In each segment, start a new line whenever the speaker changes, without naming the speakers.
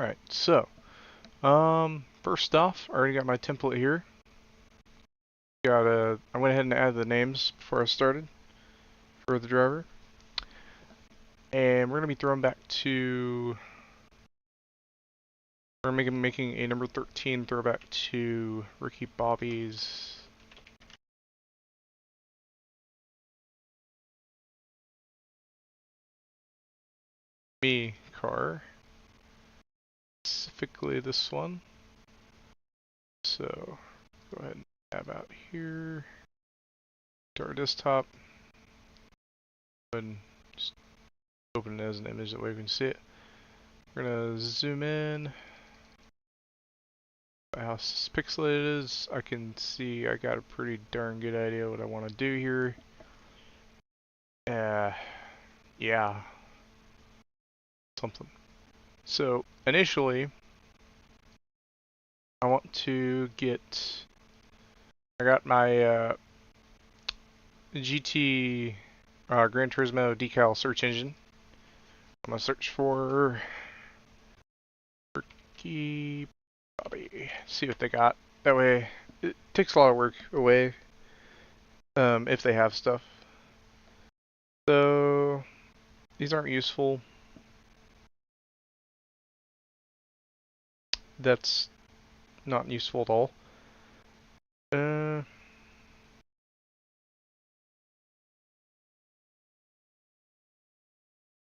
Alright, so, first off, I already got my template here. I went ahead and added the names before I started for the driver. And we're going to be thrown back to, we're making a number 13 throwback to Ricky Bobby's me car. Specifically this one. So, go ahead and tab out here to our desktop. And just open it as an image that way we can see it. We're gonna zoom in. How pixelated it is, I can see I got a pretty darn good idea what I want to do here. Yeah, something. So initially, I want to get. I got my GT Gran Turismo decal search engine. I'm gonna search for Ricky Bobby. See what they got. That way, it takes a lot of work away. If they have stuff. So these aren't useful. That's not useful at all.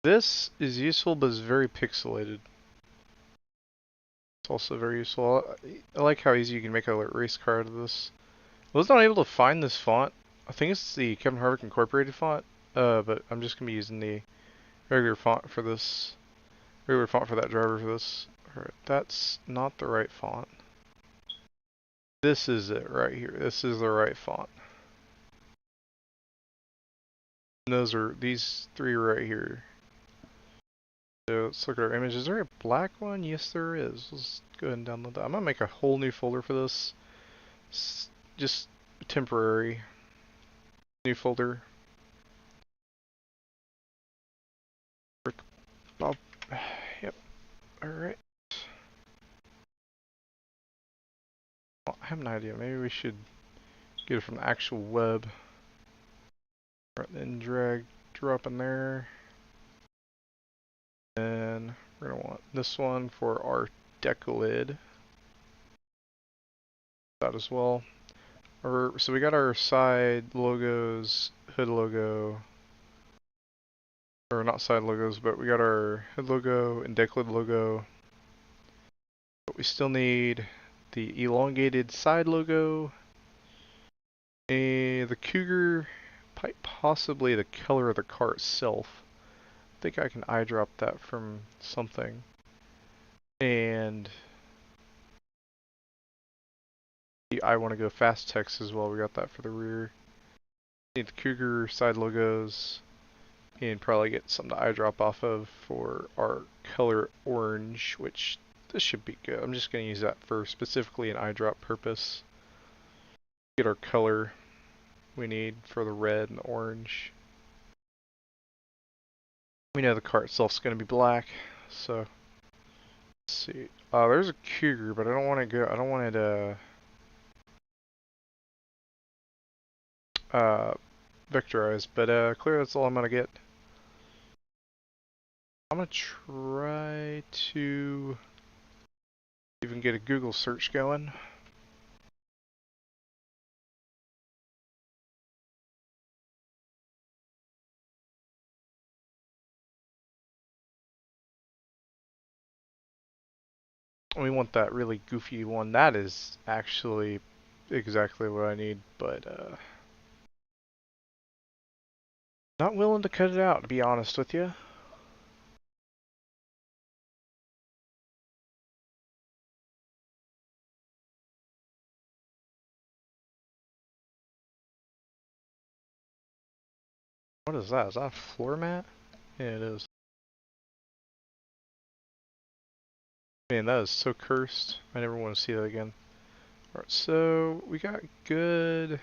This is useful, but it's very pixelated. It's also very useful. I like how easy you can make a race car out of this. I was not able to find this font. I think it's the Kevin Harvick Incorporated font, but I'm just gonna be using the regular font for this. Regular font for that driver for this. Alright, that's not the right font. This is it right here. This is the right font. And those are these three right here. So let's look at our image. Is there a black one? Yes, there is. Let's go ahead and download that. I'm gonna make a whole new folder for this. It's just temporary. New folder. Bob. Yep. Alright. Well, I have an idea. Maybe we should get it from the actual web. Alright, then drop in there. And we're gonna want this one for our decalid. That as well. So we got our side logos, hood logo, or not side logos, but we got our hood logo and decalid logo. But we still need the elongated side logo, and the Cougar, possibly the color of the car itself. I think I can eyedrop that from something. And I want to go fast text as well. We got that for the rear. Need the Cougar side logos, and probably get something to eyedrop off of for our color orange, which this should be good. I'm just going to use that for specifically an eyedrop purpose. Get our color we need for the red and the orange. We know the car itself is going to be black, so let's see. There's a Cougar, but I don't want to go. I don't want it vectorized, but clear. That's all I'm gonna get. I'm gonna try to even get a Google search going. We want that really goofy one. That is actually exactly what I need, but not willing to cut it out, to be honest with you. What is that? Is that a floor mat? Yeah, it is. Man, that is so cursed. I never want to see that again. Alright, so we got good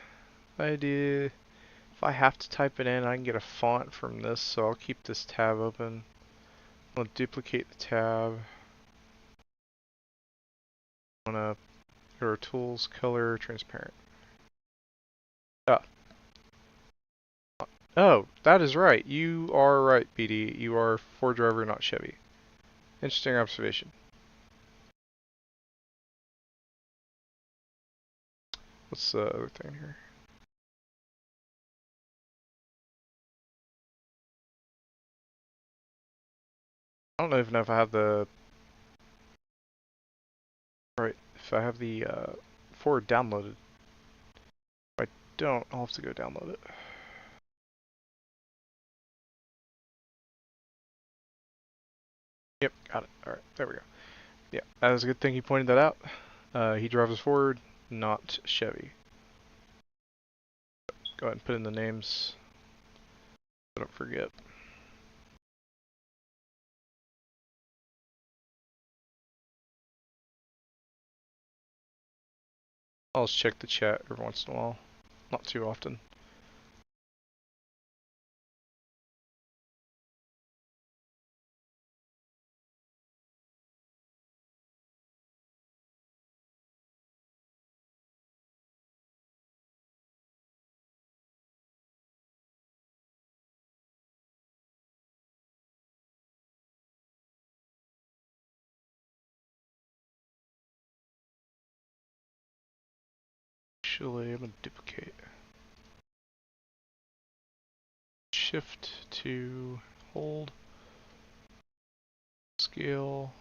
idea. If I have to type it in, I can get a font from this, so I'll keep this tab open. I'll duplicate the tab. Wanna go to tools, color, transparent. Ah. Oh, that is right. You are right, BD. You are Ford driver, not Chevy. Interesting observation. What's the other thing here? I don't even know if I have the right. If I have the Ford downloaded. If I don't, I'll have to go download it. Yep, got it. All right, there we go. Yeah, that was a good thing he pointed that out. He drives a Ford, not Chevy. Go ahead and put in the names. So don't forget. I'll just check the chat every once in a while. Not too often. Actually, I'm gonna duplicate. Shift to hold. Scale.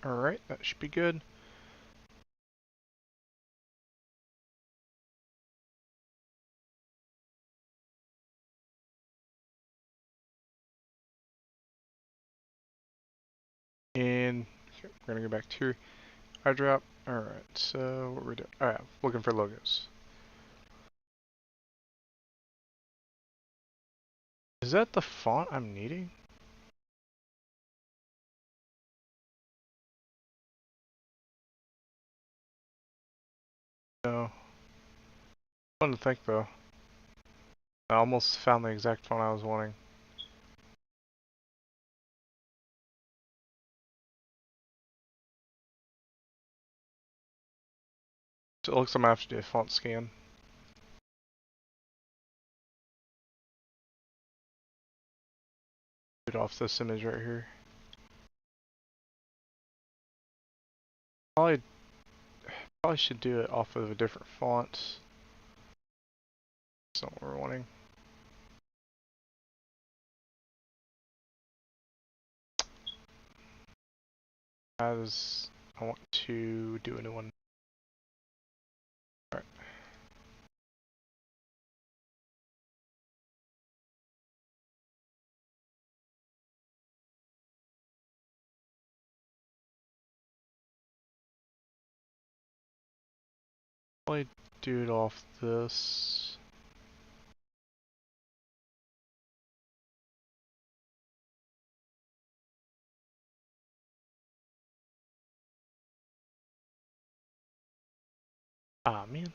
Alright, that should be good. And okay, we're gonna go back to iDrop. Alright, so what we're doing. Alright, looking for logos. Is that the font I'm needing? No. Fun to think though. I almost found the exact font I was wanting. So it looks like I'm gonna have to do a font scan. Get off this image right here. Probably, probably should do it off of a different font. That's not what we're wanting. As I want to do a new one. Alright. probably do it off this. Ah, man.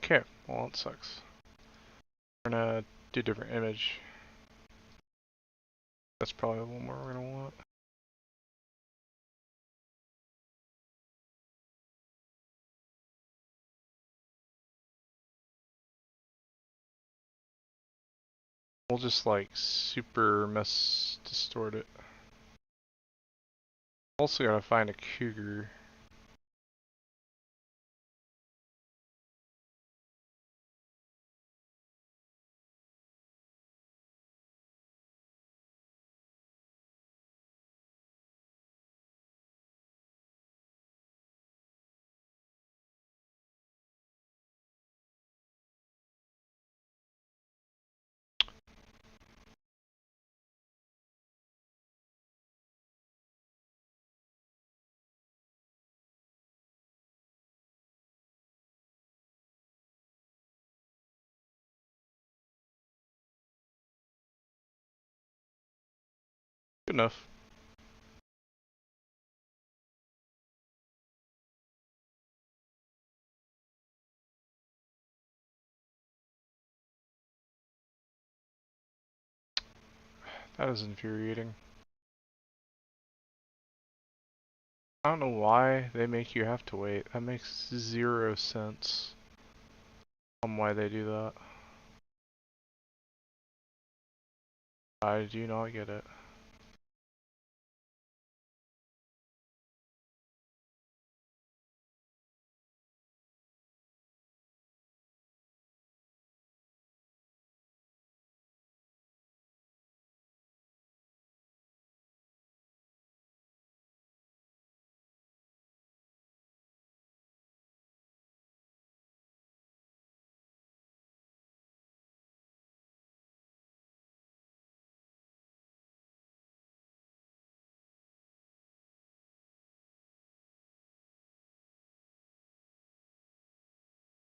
Okay, well, it sucks. We're gonna do a different image. That's probably the one we're gonna want. We'll just like super distort it. Also gotta find a cougar. Good enough. That is infuriating. I don't know why they make you have to wait. That makes 0 sense on why they do that. I do not get it.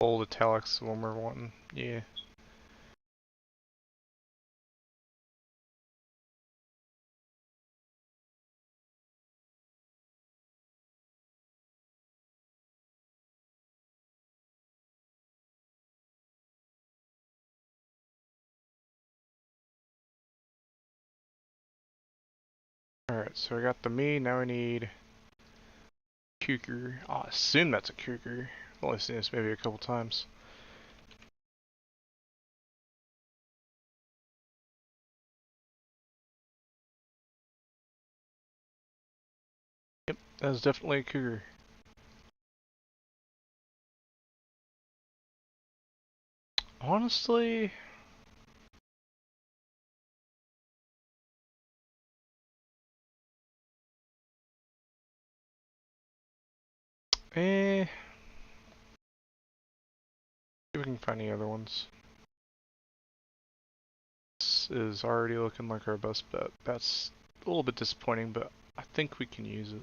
Bold italics the one we're wanting. Yeah. Alright, so I got the me, now I need cougar. Oh, I assume that's a cougar. I've only seen this maybe a couple times. Yep, that is definitely a cougar. Honestly, see if we can find any other ones. This is already looking like our best bet. That's a little bit disappointing, but I think we can use it.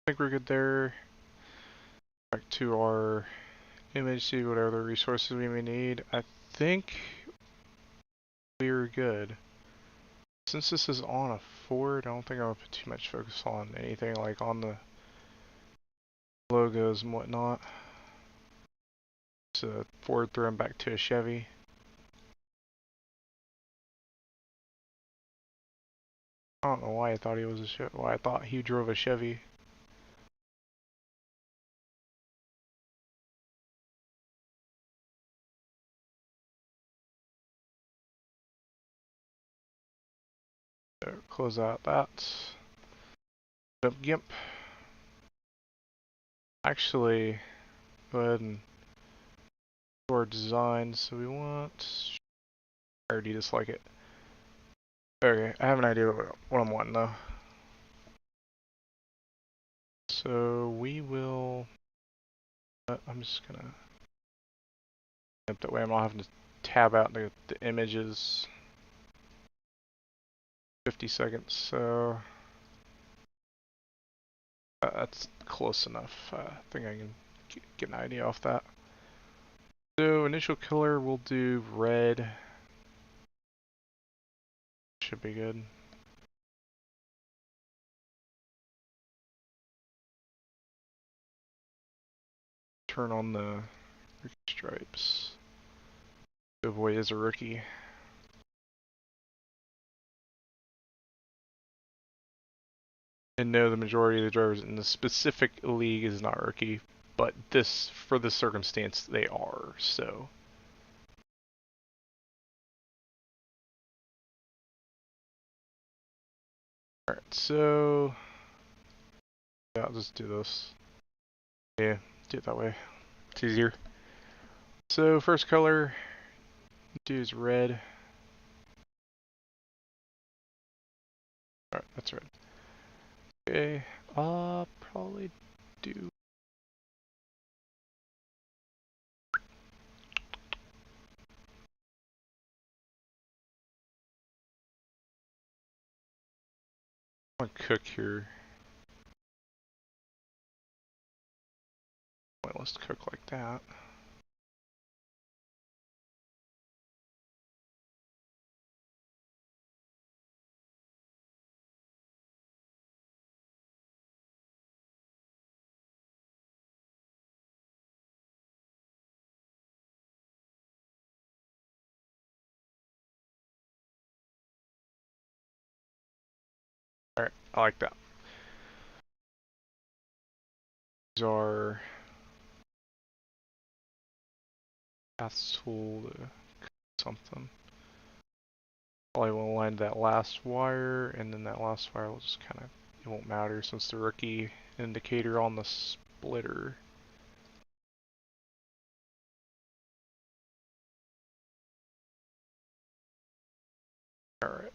I think we're good there. Back to our image, see what other resources we may need. I think we're good. Since this is on a Ford, I don't think I'm gonna put too much focus on anything like on the logos and whatnot. It's a Ford thrown back to a Chevy. I don't know why I thought he was a Chevy. Why I thought he drove a Chevy. So close out that. GIMP. Actually, go ahead and do our design. So we want. I already dislike it. Okay, I have an idea what I'm wanting though. So we will. I'm just gonna. That way I'm not having to tab out the images. 50 seconds, so that's close enough. I think I can get an idea off that. So initial color we'll do red. Should be good. Turn on the stripes. The boy is a rookie. And no, the majority of the drivers in the specific league is not rookie, but this, for this circumstance, they are, so. Alright, so. Yeah, I'll just do this. Yeah, do it that way. It's easier. So, first color, do is red. Alright, that's red. Okay, probably do. I'm gonna cook here. Well, let's cook like that. Alright, I like that. These are paths tool to cook something. Probably want to line that last wire, and then that last wire will just kind of, it won't matter since the rookie indicator on the splitter. Alright.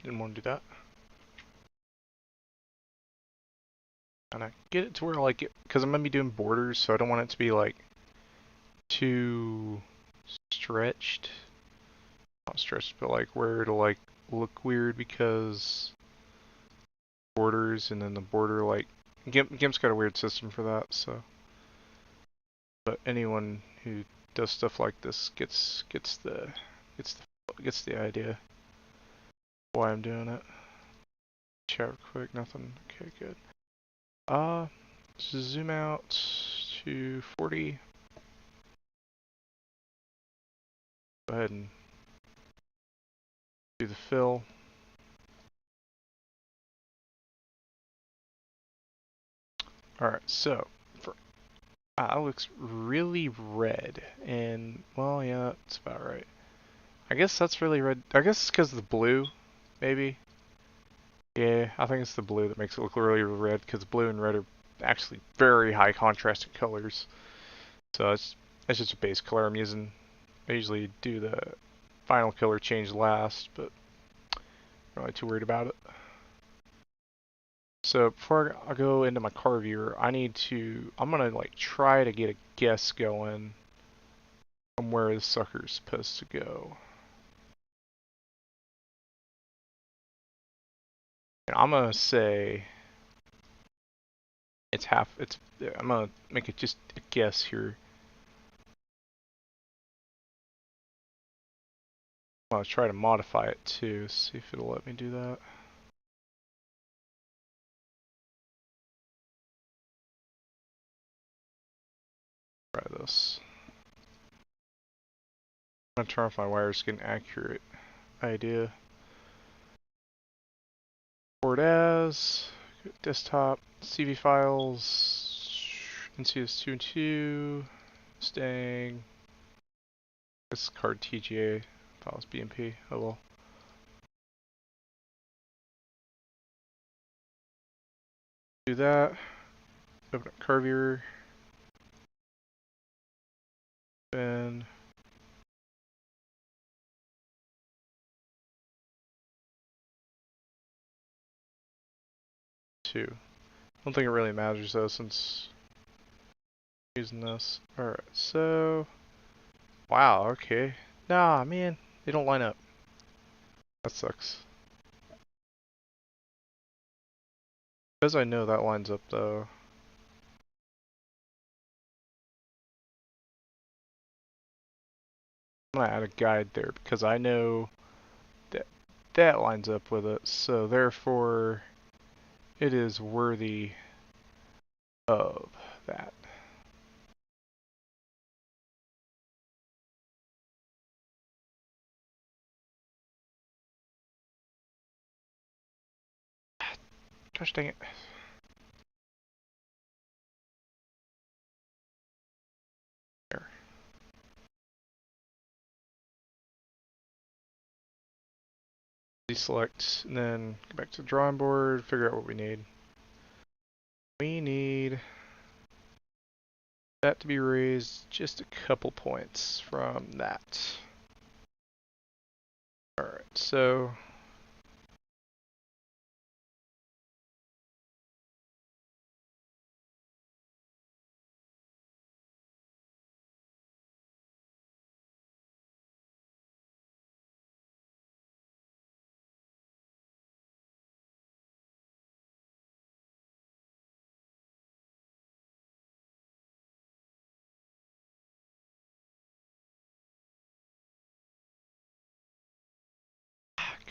Didn't want to do that. And I get it to where I like it, because I'm going to be doing borders, so I don't want it to be like too stretched. Not stretched, but like where it'll like look weird because borders, and then the border like GIMP's got a weird system for that, so. But anyone who does stuff like this gets the idea why I'm doing it. Chat real quick, nothing. Okay, good. Zoom out to 40. Go ahead and do the fill. Alright, so for that looks really red, and well, yeah, that's about right. I guess that's really red. I guess it's because of the blue, maybe. Yeah, I think it's the blue that makes it look really red, because blue and red are actually very high contrasting colors. So it's just a base color I'm using. I usually do the final color change last, but I'm not really too worried about it. So before I go into my car viewer, I'm gonna like try to get a guess going on where the sucker's supposed to go. And I'm gonna say I'm gonna make it just a guess here. I'm gonna try to modify it too, see if it'll let me do that. Try this. I'm gonna turn off my wires to get an accurate idea. Export as, desktop, CV files, NCS2 and 2, staying, this card TGA, files BMP, oh well. Do that, open up Carviewer, then two. I don't think it really matters though since I'm using this. Alright, so, wow, okay. Nah, man, they don't line up. That sucks. Because I know that lines up though. I'm gonna add a guide there because I know that that lines up with it, so therefore it is worthy of that. Gosh dang it. There. Deselect, and then go back to the drawing board, figure out what we need. We need that to be raised just a couple points from that. Alright, so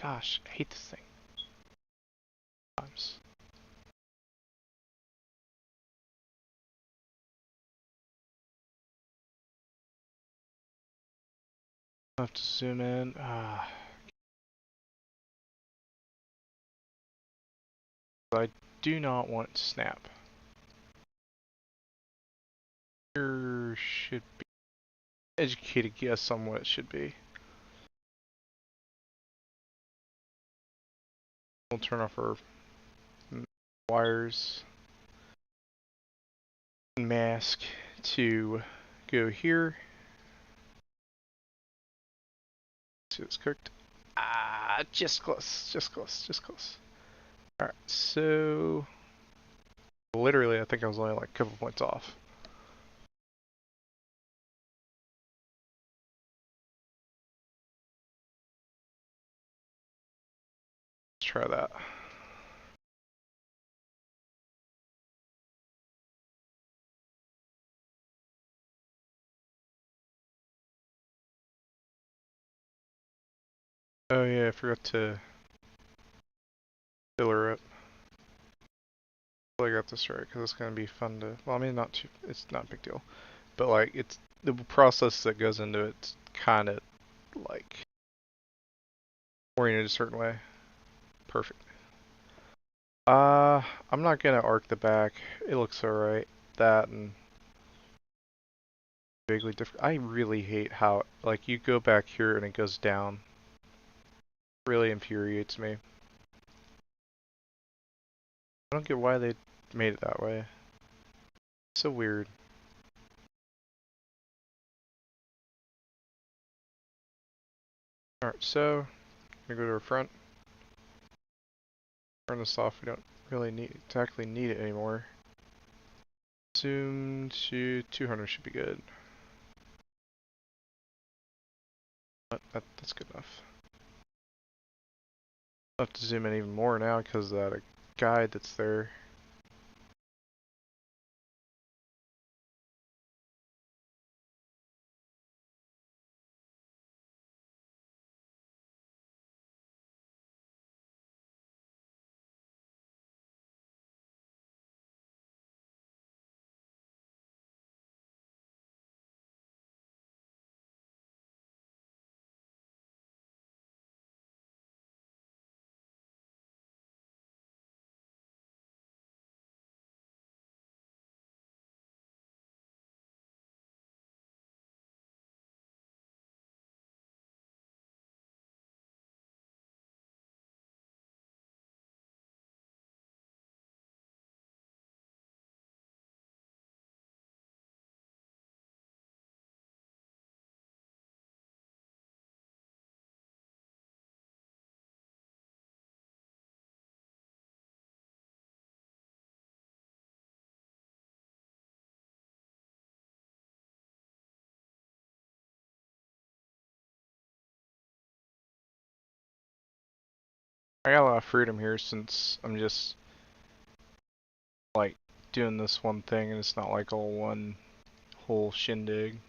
gosh, I hate this thing. Times. I have to zoom in. I do not want it to snap. Here should be educated guess on what it should be. We'll turn off our wires. Mask to go here. See it's cooked. Ah, just close, just close, just close. Alright, so literally I think I was only like a couple points off. Let's try that. Oh yeah, I forgot to fill her up. I got this right because it's gonna be fun to. Well, I mean, not too. It's not a big deal, but like it's the process that goes into it's kind of like oriented a certain way. Perfect. I'm not gonna arc the back. It looks alright. That and vaguely different. I really hate how like you go back here and it goes down. Really infuriates me. I don't get why they made it that way. So weird. Alright, so I'm gonna go to our front. Turn this off. We don't really need exactly need it anymore. Zoom to 200 should be good. But that's good enough. I'll have to zoom in even more now because of that guide that's there. I got a lot of freedom here since I'm just like doing this one thing and it's not like all one whole shindig.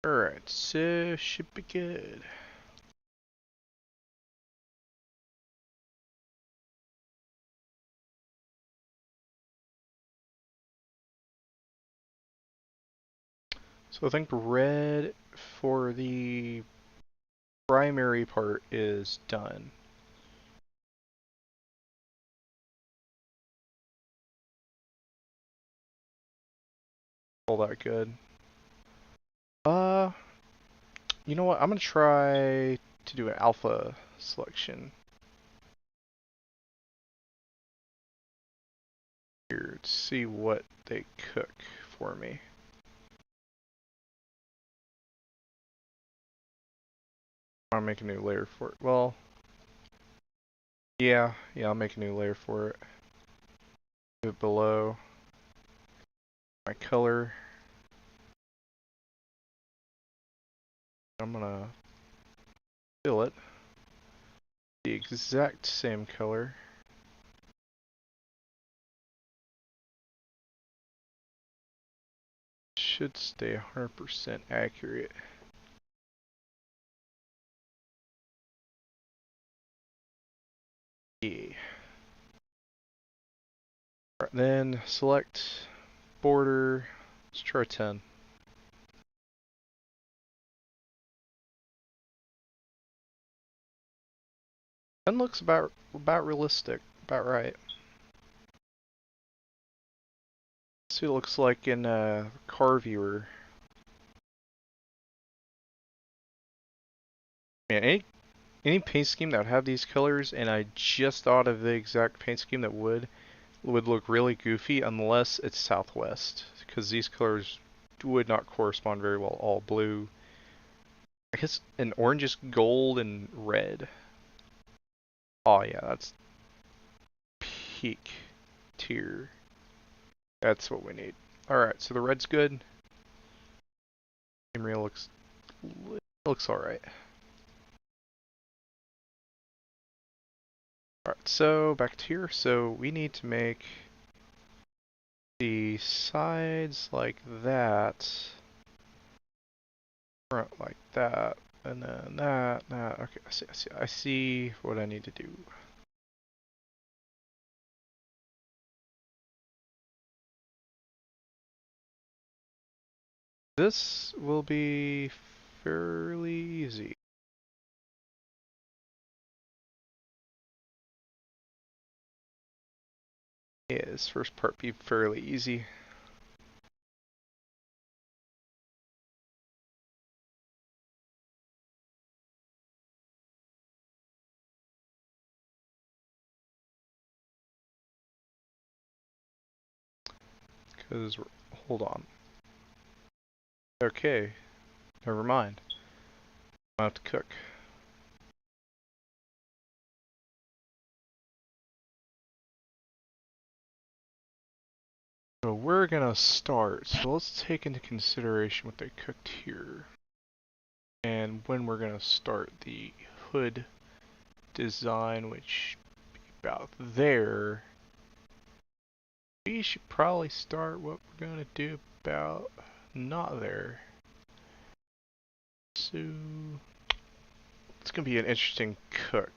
Alright, so should be good. So I think red for the primary part is done. All that good. You know what? I'm gonna try to do an alpha selection here to see what they cook for me. I'll make a new layer for it. Well, yeah, I'll make a new layer for it. Move it below my color. I'm gonna fill it the exact same color. Should stay 100% accurate. Yeah. Right, then select border. Let's try 10. Ten looks about realistic, about right. Let's see what it looks like in car viewer. Man, any paint scheme that would have these colors, and I just thought of the exact paint scheme that would look really goofy unless it's Southwest, because these colors would not correspond very well. All blue. I guess an orange, gold, and red. Oh yeah, that's peak tier. That's what we need. Alright, so the red's good. Camera looks alright. Alright, so back to here. So we need to make the sides like that. Front like that. And then that. Okay, I see what I need to do. This will be fairly easy. Yeah, this first part be fairly easy. Because, hold on. Okay, never mind. I have to cook. So we're gonna start. So let's take into consideration what they cooked here. And when we're gonna start the hood design, which be about there. We should probably start what we're gonna do about not there. So it's gonna be an interesting cook.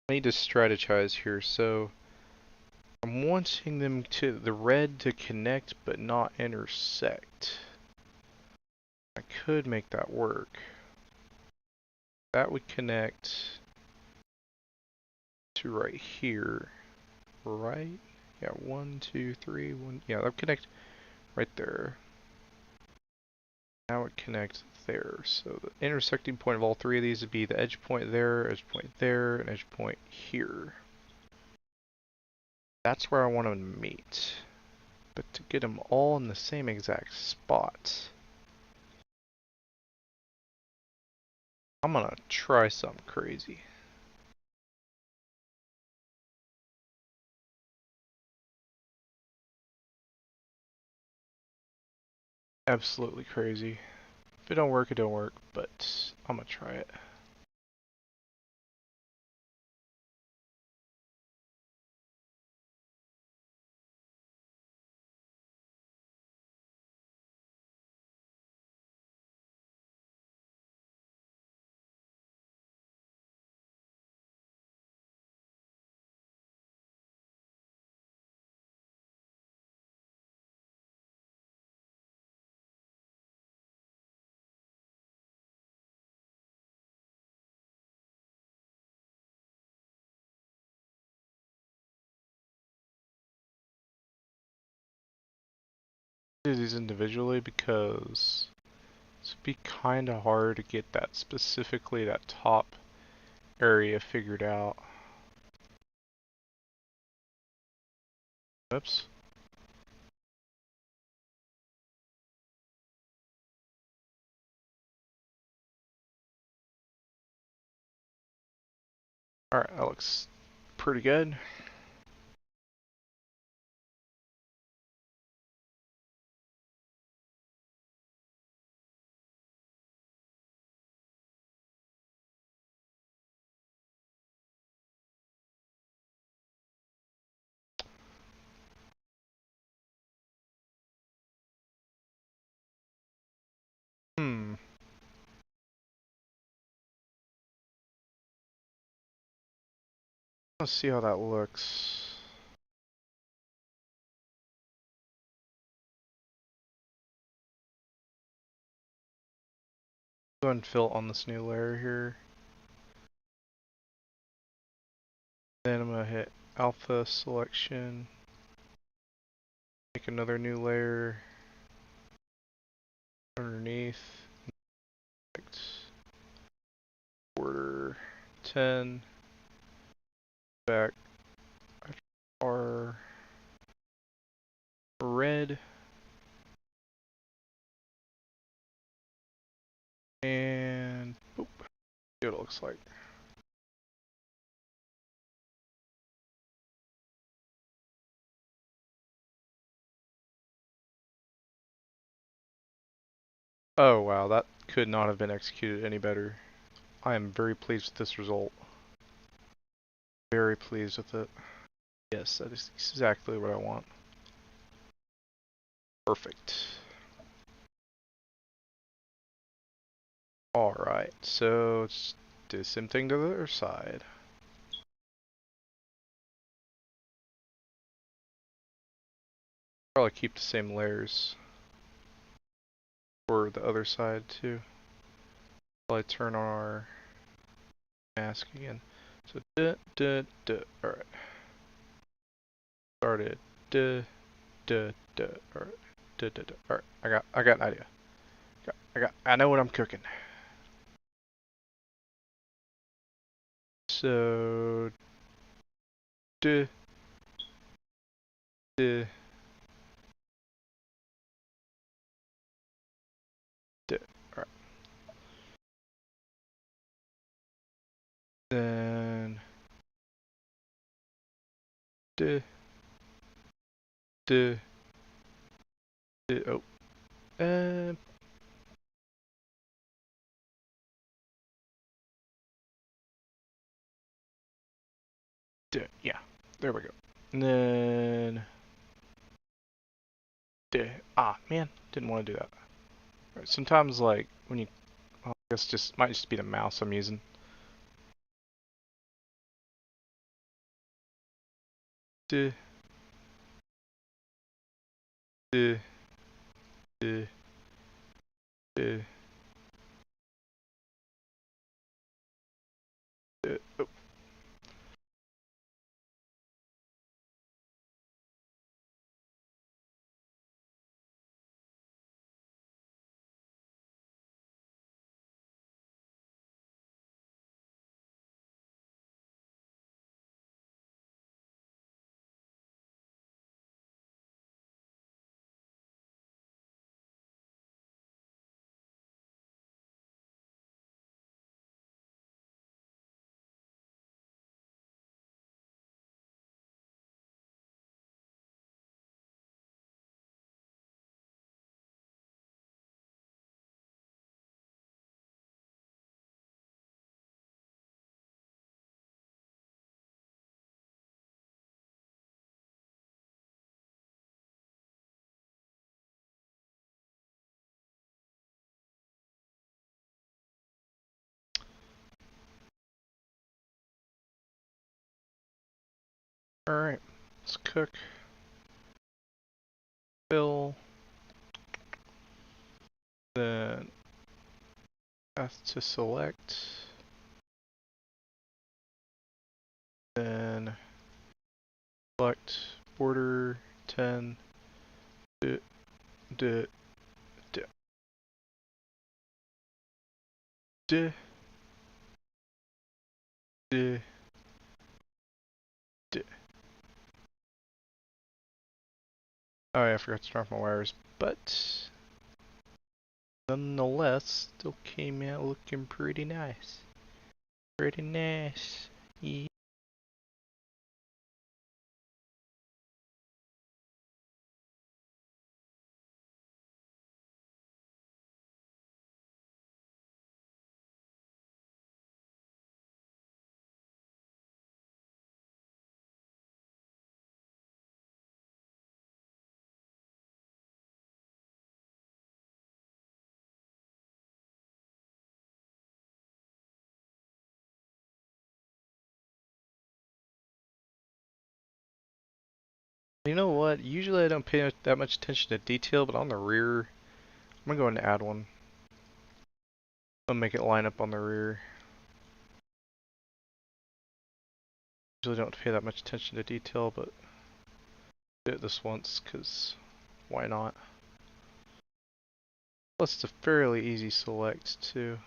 I need to strategize here. So I'm wanting them to the red to connect but not intersect. I could make that work. That would connect to right here, right? Yeah, 1, 2, 3, 1. Yeah, that would connect right there. Now it connects there. So the intersecting point of all three of these would be the edge point there, and edge point here. That's where I want them to meet. But to get them all in the same exact spot, I'm gonna try something crazy. Absolutely crazy. If it don't work, it don't work, but I'm gonna try it. Do these individually because it's be kinda hard to get that specifically, that top area figured out. Oops. Alright, that looks pretty good. Hmm. Let's see how that looks. Go ahead and fill on this new layer here. Then I'm gonna hit alpha selection. Make another new layer underneath. Border 10. Back our red. And boop. See what it looks like. Oh wow, that could not have been executed any better. I am very pleased with this result. Very pleased with it. Yes, that is exactly what I want. Perfect. Alright, so let's do the same thing to the other side. Probably keep the same layers for the other side too. Probably turn on our mask again. So alright. Started alright. Alright, I got an idea. I know what I'm cooking. So Duh. Duh. Alright. Then duh. Duh. Duh. Oh. Uh, duh. Yeah. There we go. And then duh. Ah, man. Didn't want to do that. Right, sometimes, like, when you, well, I guess just might just be the mouse I'm using. Duh. Duh. Duh. Duh. Duh. Oh. Alright. Let's cook. Fill. Then path to select. Then select border 10. Duh. Duh. Duh. Duh. Duh. Duh. Oh yeah, I forgot to turn off my wires, but nonetheless, still came out looking pretty nice. Pretty nice. Yeah. You know what? Usually I don't pay that much attention to detail, but on the rear, I'm gonna go ahead and add one. I'll make it line up on the rear. Usually don't pay that much attention to detail, but did it this once, cause why not? Plus it's a fairly easy select too.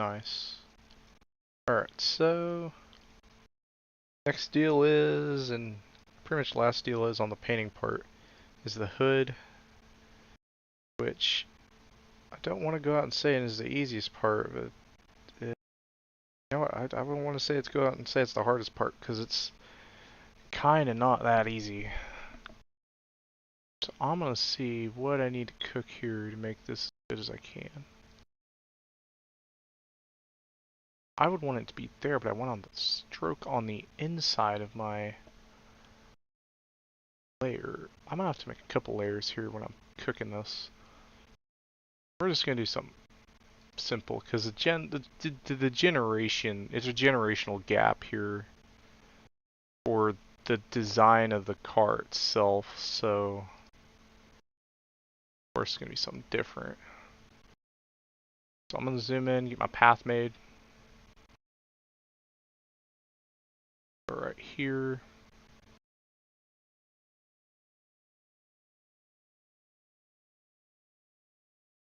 Nice. Alright, so next deal is, and pretty much last deal is on the painting part, is the hood, which I don't want to go out and say is the easiest part, but you know what, I wouldn't want to say go out and say it's the hardest part, because it's kind of not that easy. So I'm going to see what I need to cook here to make this as good as I can. I would want it to be there, but I want on the stroke on the inside of my layer. I'm gonna have to make a couple layers here when I'm cooking this. We're just gonna do something simple because the generation, it's a generational gap here for the design of the car itself, so of course it's gonna be something different. So I'm gonna zoom in, get my path made. Go right here.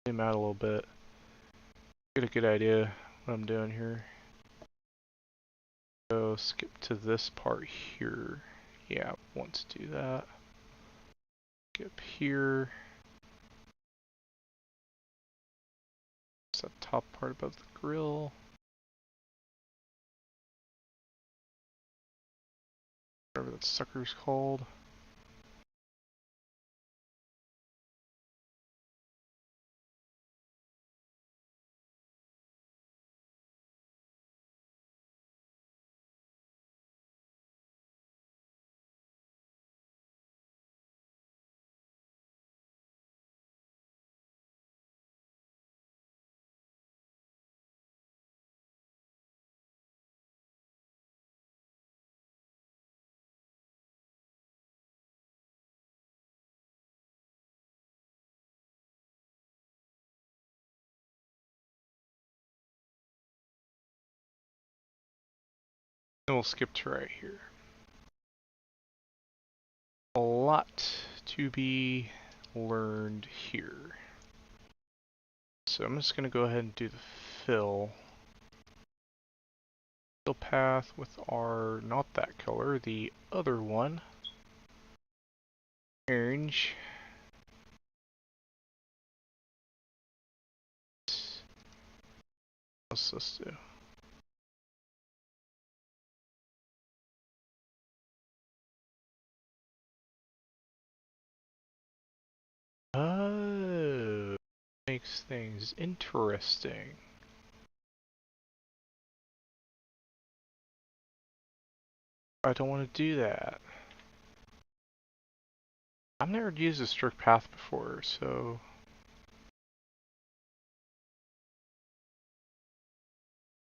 Zoom out a little bit. Get a good idea what I'm doing here. Go skip to this part here. Yeah, I want to do that. Skip here. It's that top part above the grill. Whatever that sucker's called. Then we'll skip to right here. A lot to be learned here. So I'm just going to go ahead and do the fill path with our, not that color, the other one. Orange. What's this do? Oh, makes things interesting. I don't want to do that. I've never used a strict path before, so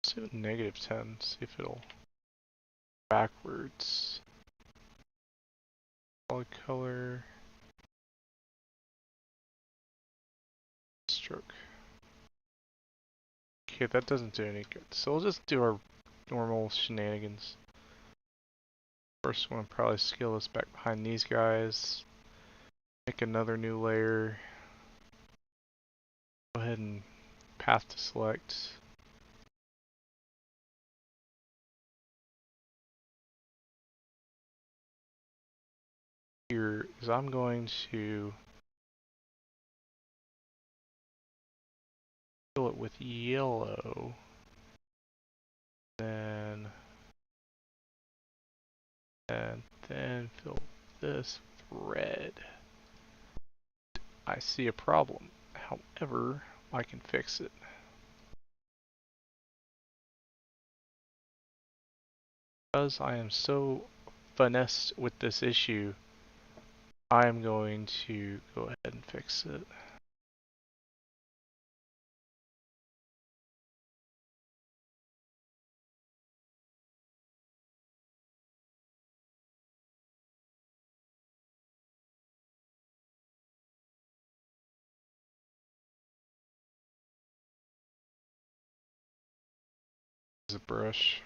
let's do -10, see if it'll backwards. Solid color. Stroke. Okay, that doesn't do any good. So we'll just do our normal shenanigans. First one, probably scale this back behind these guys. Make another new layer. Go ahead and path to select. Here is I'm going to fill it with yellow. And then fill this with red. I see a problem. However, I can fix it. Because I am so finessed with this issue, I am going to go ahead and fix it. Use a brush.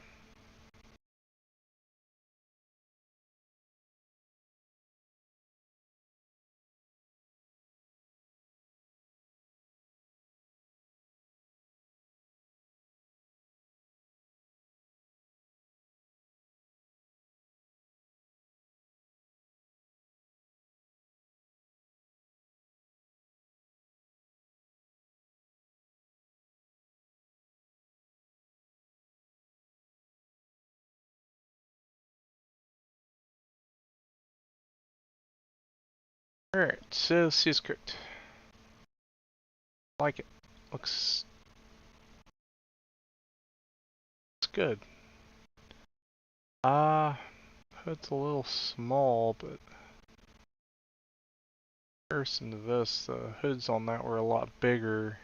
Alright, so see it's cooked. Like it. Looks good. Hood's a little small, but in comparison to this, the hoods on that were a lot bigger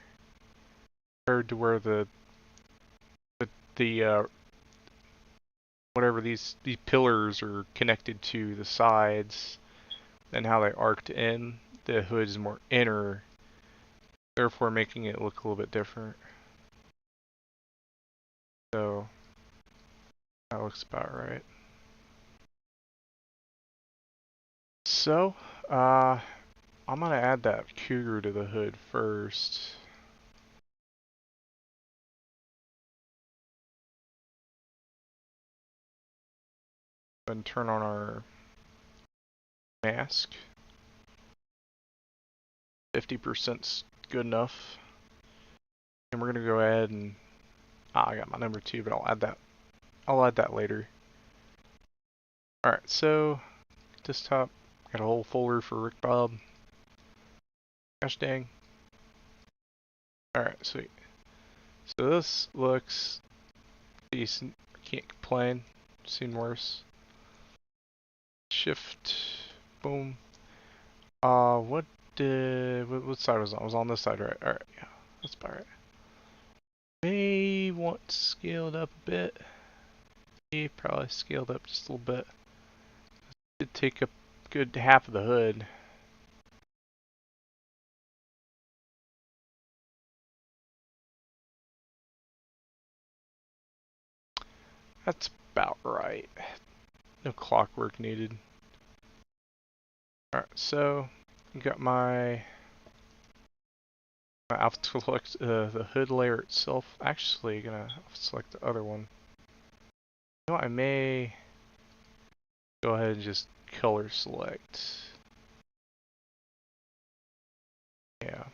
compared to where the whatever these pillars are connected to the sides and how they arced in. The hood is more inner, therefore making it look a little bit different. So that looks about right. So, I'm gonna add that cougar to the hood first. And turn on our mask. 50%'s good enough. And we're gonna go ahead and I got my number 2, but I'll add that later. Alright, so desktop, got a whole folder for Rick Bob. Gosh dang. Alright, sweet. So this looks decent. Can't complain. Seen worse. Shift. Boom. What side was on? I was on this side, right? Alright, yeah. That's about right. May want scaled up a bit. Probably scaled up just a little bit. Did take up good half of the hood. That's about right. No clockwork needed. Alright, so I got my alpha select the hood layer itself. Actually, gonna select the other one. You know what, I may go ahead and just color select. Yeah.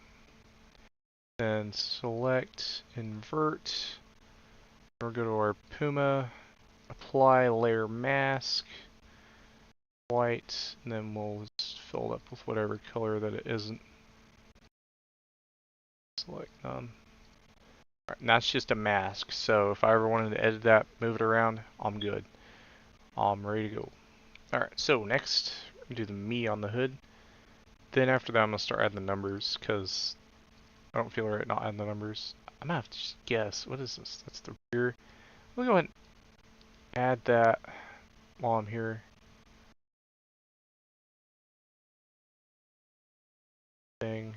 Then select invert. We'll go to our Puma, apply layer mask, white, and then we'll just fill it up with whatever color that it isn't. Select none. Alright, and that's just a mask, so if I ever wanted to edit that, move it around, I'm good. I'm ready to go. Alright, so next, we do the me on the hood. Then after that, I'm going to start adding the numbers, because I don't feel right not adding the numbers. I'm going to have to just guess. What is this? That's the rear. We'll go ahead and add that while I'm here. Thing.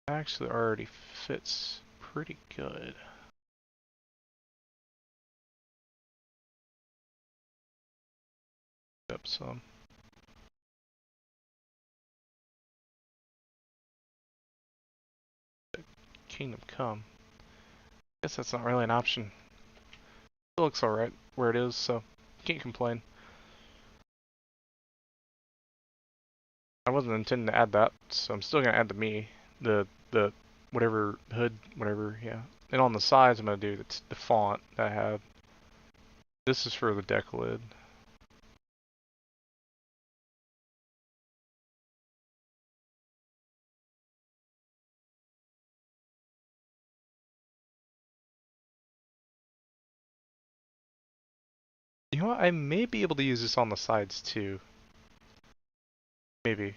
Actually already fits pretty good. Up some. Kingdom Come. Guess that's not really an option. It looks alright where it is, so can't complain. I wasn't intending to add that, so I'm still gonna add the me, the whatever hood, whatever, yeah. And on the sides, I'm gonna do the font that I have. This is for the deck lid. You know what? I may be able to use this on the sides too. Maybe.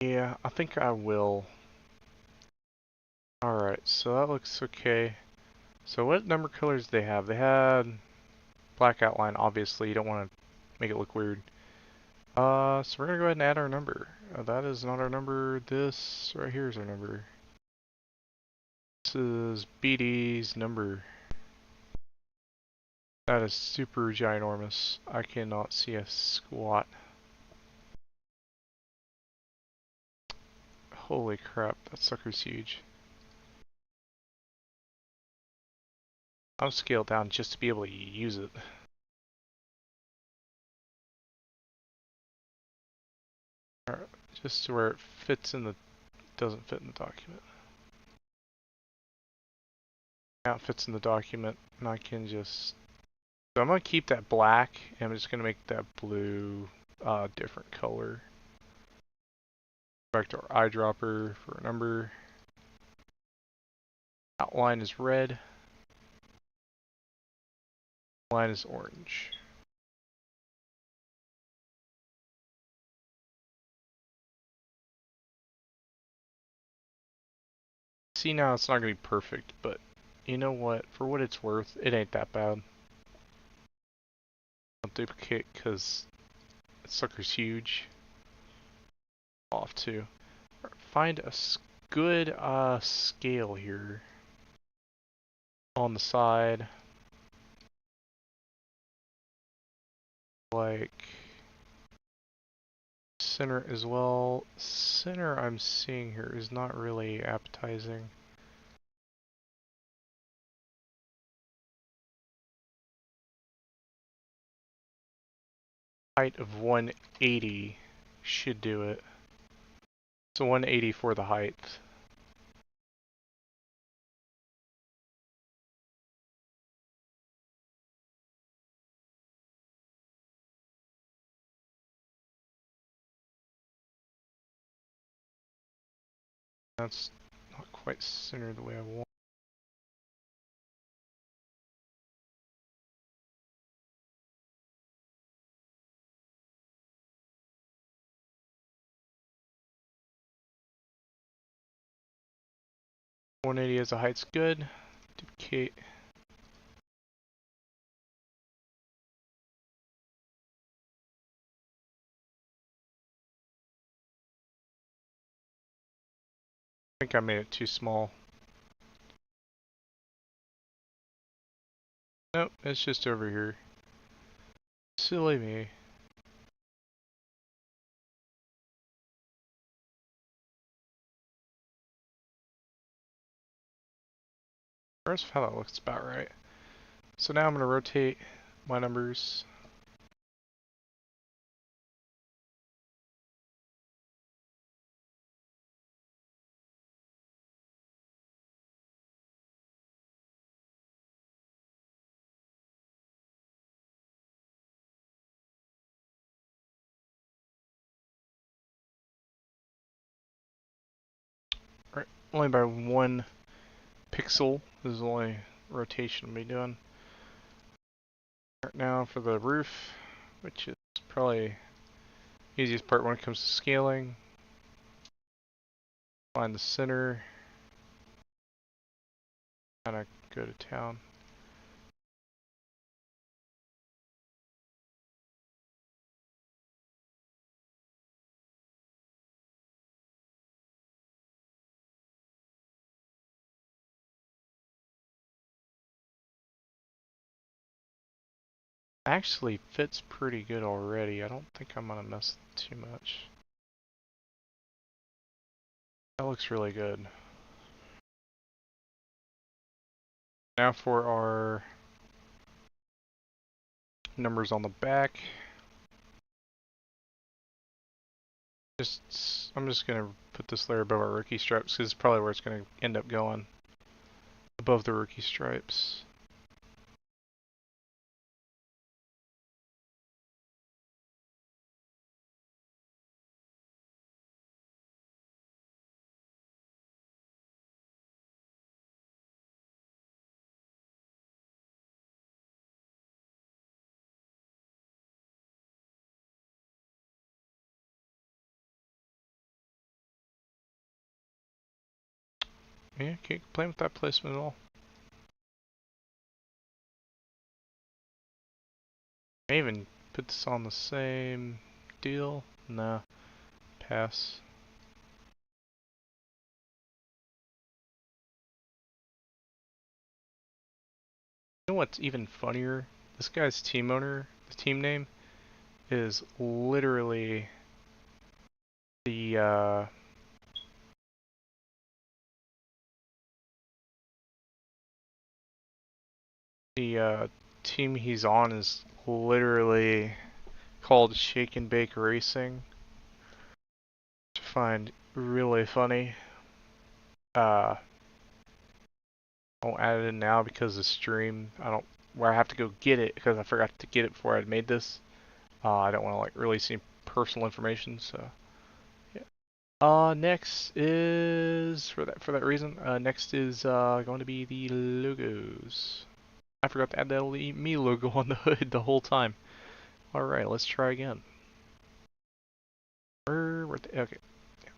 Yeah, I think I will. Alright, so that looks okay. So what number colors do they have? They had black outline, obviously. You don't want to make it look weird. So we're gonna go ahead and add our number. That is not our number. This right here is our number. This is BD's number. That is super ginormous. I cannot see a squat. Holy crap, that sucker's huge. I'll scale down just to be able to use it. Alright, just to where it fits in the, doesn't fit in the document. Now it fits in the document, and I can just So I'm going to keep that black, and I'm just going to make that blue different color. Back to our eyedropper for a number. Outline is red. Line is orange. See, now it's not going to be perfect, but you know what? For what it's worth, it ain't that bad. I'll duplicate because that sucker's huge. Off too. Find a good scale here on the side. Like center as well. Center I'm seeing here is not really appetizing. Height of 180 should do it. So 180 for the height. That's not quite centered the way I want. .180 as a height's good. Duplicate. I think I made it too small. Nope, it's just over here. Silly me. First, how that looks about right. So now I'm going to rotate my numbers. Right, only by 1 pixel is the only rotation I'll be doing. Right now for the roof, which is probably the easiest part when it comes to scaling. Find the center. Kind of go to town. Actually fits pretty good already. I don't think I'm gonna mess too much. That looks really good. Now for our numbers on the back. I'm just gonna put this layer above our rookie stripes because it's probably where it's gonna end up going. Above the rookie stripes. Yeah, can't complain with that placement at all. I even put this on the same deal. Nah, pass. You know what's even funnier? This guy's team owner, the team name, is literally the team he's on is literally called Shake and Bake Racing. Which I find really funny. I won't add it in now because the stream, I don't where I have to go get it because I forgot to get it before I made this. I don't want to like release any personal information, so yeah. Next is for that reason. Next is going to be the logos. I forgot to add that little me logo on the hood the whole time. All right, let's try again. Okay, yeah,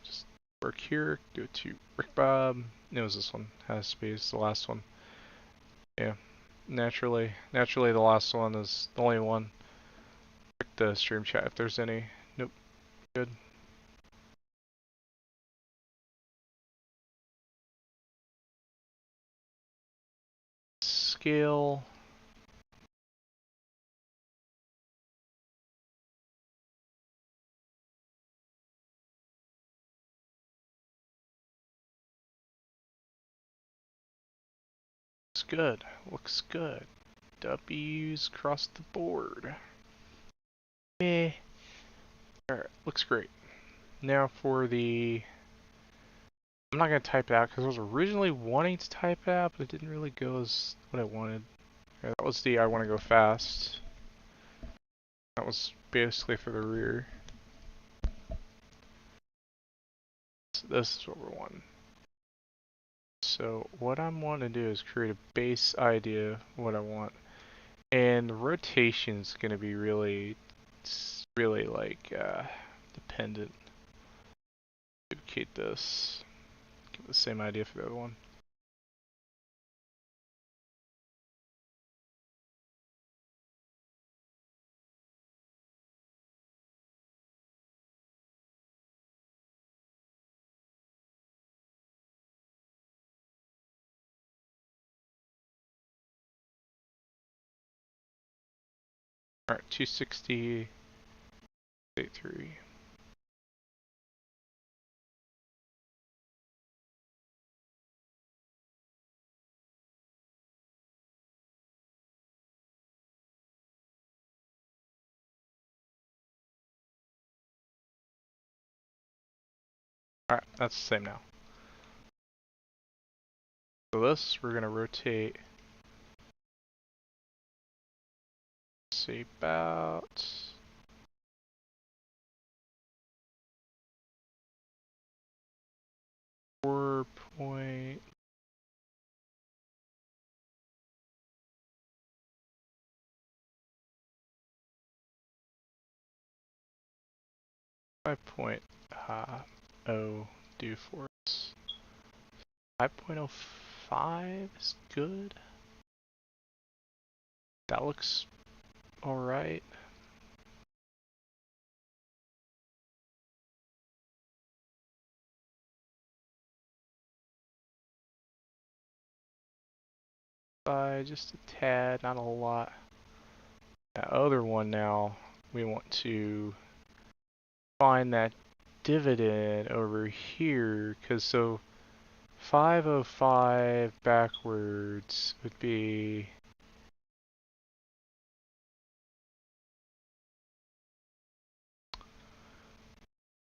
just work here. Do it to Rick Bob. It was this one. Has to be. It's the last one. Yeah, naturally, the last one is the only one. Check the stream chat if there's any. Nope. Good. Scale. Looks good. Looks good. W's across the board. Meh. Alright, looks great. Now for the... I'm not going to type it out because I was originally wanting to type it out, but it didn't really go as what I wanted. That was the I want to go fast. That was basically for the rear. So this is what we're wanting. So what I'm wanting to do is create a base idea of what I want. And the rotation's going to be really like dependent. Duplicate this. Give the same idea for the other one. Alright, 260, 83. Alright, that's the same now. So this, we're going to rotate, say about 4 point, 5.0 do for us. 5.05 is good. That looks alright. By just a tad, not a whole lot. That other one now, we want to find that dividend over here, because so 505 backwards would be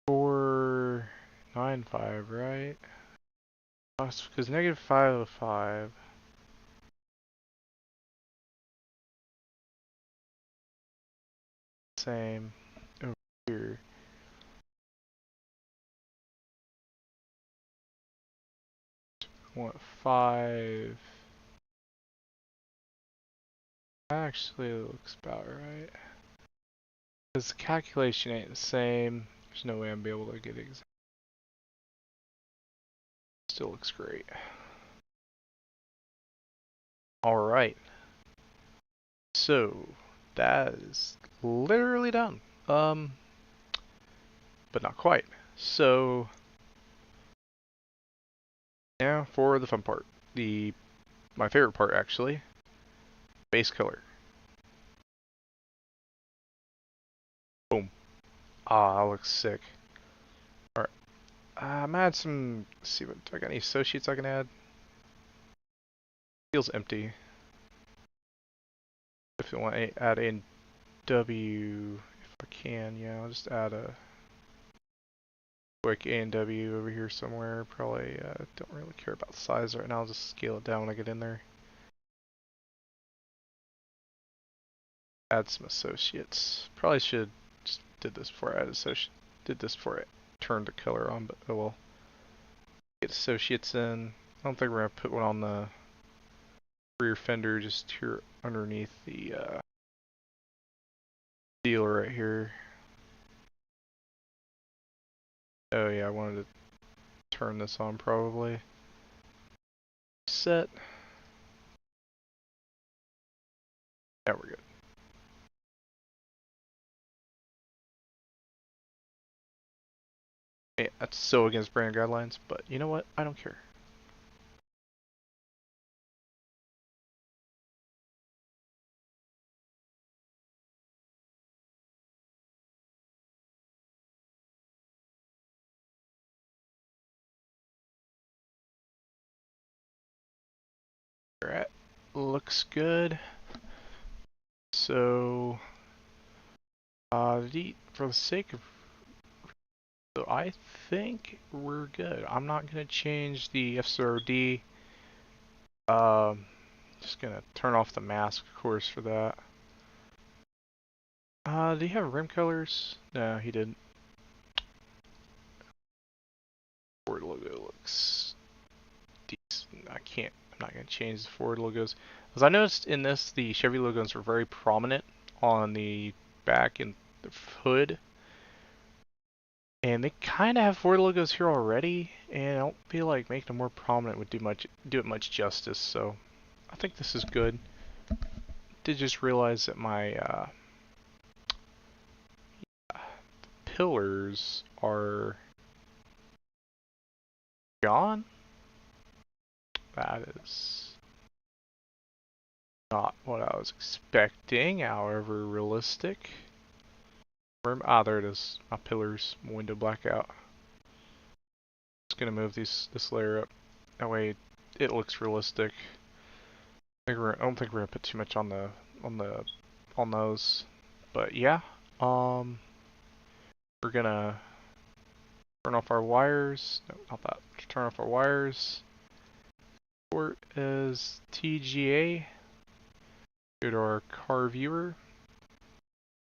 495, right? Because negative 505. Same over here. Want 5. Actually, it looks about right. Because the calculation ain't the same. There's no way I'm able to get it exact. Still looks great. Alright. So, that is literally done. But not quite. So, now for the fun part. My favorite part, actually. Base color. Boom. Ah, that looks sick. Alright. I'm gonna add some... Let's see, what do I got any associates I can add? Feels empty. If you want to add in W, if I can, yeah, I'll just add a quick A and W over here somewhere. Probably don't really care about size right now. I'll just scale it down when I get in there. add some associates. Probably should just did this before I turned the color on, but oh well. Get associates in. I don't think we're gonna put one on the rear fender, just here underneath the seal right here. Oh yeah, I wanted to turn this on probably. Set. Yeah, we're good. Yeah, that's so against brand guidelines, but you know what? I don't care. Alright, looks good. So, for the sake of, so I think we're good. I'm not gonna change the FCRD. Just gonna turn off the mask, of course, for that. Did he have rim colors? No, he didn't. Ford logo looks decent. I'm not gonna change the Ford logos. As I noticed in this, the Chevy logos were very prominent on the back and the hood. And they kind of have Ford logos here already, and I don't feel like making them more prominent would do it much justice. So I think this is good. Did just realize that my pillars are gone. That is not what I was expecting. However, realistic. Ah, there it is. My pillars, window blackout. Just gonna move this layer up. That way, it looks realistic. I don't think we're gonna put too much on those, but yeah. We're gonna turn off our wires. No, not that. Turn off our wires. Port is TGA. Go to our car viewer.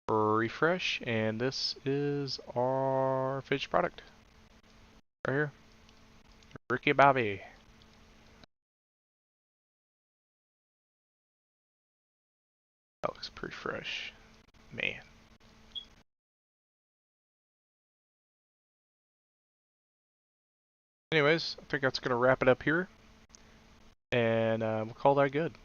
Refresh, and this is our finished product. Right here. Ricky Bobby. That looks pretty fresh. Man. Anyways, I think that's going to wrap it up here. And we'll call that good.